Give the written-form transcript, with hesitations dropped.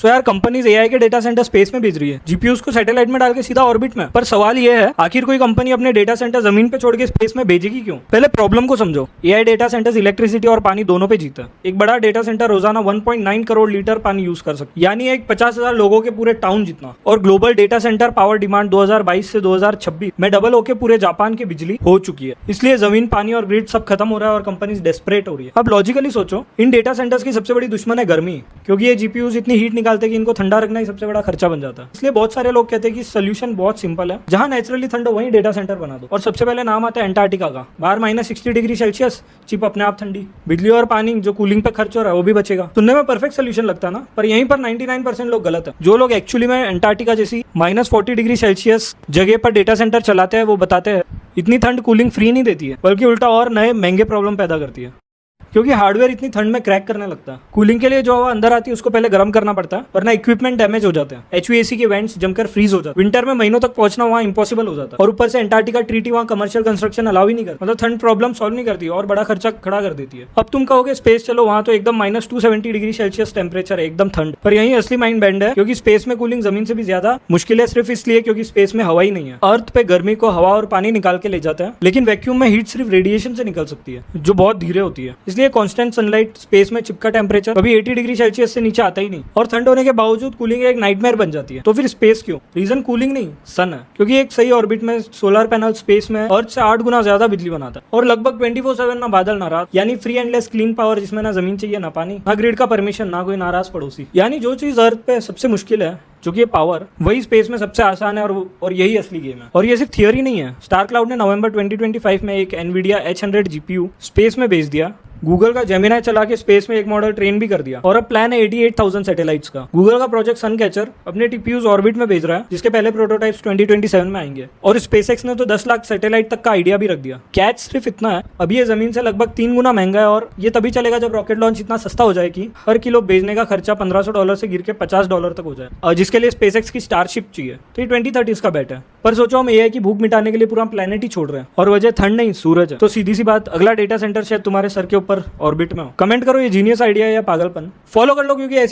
सो यार companies AI के data centre space में भेज रही है, जीपीयूज को सैटेलाइट में डाल के सीधा ऑर्बिट में। पर सवाल ये है, आखिर कोई कंपनी अपने डेटा सेंटर जमीन पे छोड़ के स्पेस में भेजेगी क्यों? पहले प्रॉब्लम को समझो। एआई डेटा सेंटर्स इलेक्ट्रिसिटी और पानी दोनों पे जीता है। एक बड़ा डेटा सेंटर रोजाना 1.9 करोड़ लीटर पानी यूज कर सकता है, यानी एक 50,000 लोगों के पूरे टाउन जितना। और global data centre power demand 2022 से 2026 में डबल होकर पूरे जापान की बिजली हो चुकी है। इसलिए जमीन, पानी और ग्रिड सब खत्म हो रहा है और कंपनीज डेस्परेट हो रही है। अब लॉजिकली सोचो, इन डेटा सेंटर्स की सबसे बड़ी दुश्मन है गर्मी, क्योंकि ये जीपीयूज इतनी हीट निकालते हैं कि इनको ठंडा रखना ही सबसे बड़ा खर्चा बन जाता है। इसलिए बहुत सारे लोग कहते हैं कि सोल्यूशन बहुत सिंपल है, जहां नेचुरली ठंड हो वहीं डेटा सेंटर बना दो। और सबसे पहले नाम आता है एंटार्क्टिका का। बाहर -60 डिग्री सेल्सियस, चिप अपने आप ठंडी, बिजली और पानी जो कूलिंग पे खर्च हो रहा है वो भी बचेगा। सुनने में परफेक्ट सोल्यूशन लगता है ना, पर यहीं पर 99% लोग गलत है। जो लोग एक्चुअली में एंटार्क्टिका जैसी -40 डिग्री सेल्सियस जगह पर डेटा सेंटर चलाते हैं वो बताते हैं इतनी ठंड कूलिंग फ्री नहीं देती है, बल्कि उल्टा और नए महंगे प्रॉब्लम पैदा करती है, क्योंकि हार्डवेयर इतनी ठंड में क्रैक करने लगता है। कूलिंग के लिए जो हवा अंदर आती है उसको पहले गर्म करना पड़ता है, वरना इक्विपमेंट डैमेज हो जाते हैं। एचवीएसी के वेंट्स जमकर फ्रीज हो जाते हैं। विंटर में महीनों तक पहुंचना वहां इंपॉसिबल हो जाता है। और ऊपर से एंटार्क्टिका ट्रीटी वहां कमर्शियल कंस्ट्रक्शन अलाउ ही नहीं करता, मतलब ठंड प्रॉब्लम सॉल्व नहीं करती और बड़ा खर्चा खड़ा कर देती है। अब तुम कहोगे स्पेस चलो, वहां तो एकदम -270 डिग्री सेल्सियस टेम्परेचर है, एकदम ठंड। पर यही असली माइंड बेंड है, क्योंकि स्पेस में कूलिंग जमीन से भी ज्यादा मुश्किल है, सिर्फ इसलिए क्योंकि स्पेस में हवा ही नहीं है। अर्थ पे गर्मी को हवा और पानी निकाल के ले जाता है, लेकिन वैक्यूम में हीट सिर्फ रेडिएशन से निकल सकती है, जो बहुत धीरे होती है। इसलिए कॉन्स्टेंट सनलाइट स्पेस में चिपका टेम्परेचर कभी 80 डिग्री सेल्सियस से नीचे आता ही नहीं, और ठंड होने के बावजूद कूलिंग एक नाइटमेयर बन जाती है। तो फिर स्पेस क्यों? रीजन कूलिंग नहीं, सन है। क्योंकि एक सही ऑर्बिट में सोलर पैनल स्पेस में अर्थ से 8 गुना ज्यादा बिजली बनाता है, और लगभग 24/7 ना बादल ना रात, यानी फ्री एंडलेस क्लीन पावर, जिसमें ना जमीन चाहिए ना पानी, ना ग्रिड का परमिशन, ना कोई नाराज पड़ोसी। यानी जो चीज अर्थ पे सबसे मुश्किल है, जो कि पावर, वही स्पेस में सबसे आसान है, और यही असली गेम है। और ये सिर्फ थियरी नहीं है। स्टार क्लाउड ने नवंबर 2025 में एक एनवीडिया H100 जीपीयू स्पेस में भेज दिया। गूगल का जेमिनाई चला के स्पेस में एक मॉडल ट्रेन भी कर दिया, और अब प्लान है 88,000 सैटेलाइट्स का। गूगल का प्रोजेक्ट सनकैचर अपने टीपीयूज ऑर्बिट में भेज रहा है, जिसके पहले प्रोटोटाइप्स 2027 में आएंगे। और स्पेसएक्स ने तो 10 लाख सैटेलाइट तक का आइडिया भी रख दिया। कैच सिर्फ इतना है, अभी ये जमीन से लगभग 3 गुना महंगा है, और ये तभी चलेगा जब रॉकेट लॉन्च इतना सस्ता हो जाए कि हर किलो भेजने का खर्चा $1500 से गिर के $50 तक हो जाए, और जिसके लिए स्पेसएक्स की स्टारशिप चाहिए। तो ये 2030 का बेट है। पर सोचो, हम एआई की भूख मिटाने के लिए पूरा प्लेनेट ही छोड़ रहे हैं, और वजह ठंड नहीं सूरज है। तो सीधी सी बात, अगला डेटा सेंटर शायद तुम्हारे सर के ऊपर ऑर्बिट में हो। कमेंट करो ये जीनियस आइडिया है या पागलपन। फॉलो कर लो, क्योंकि ऐसी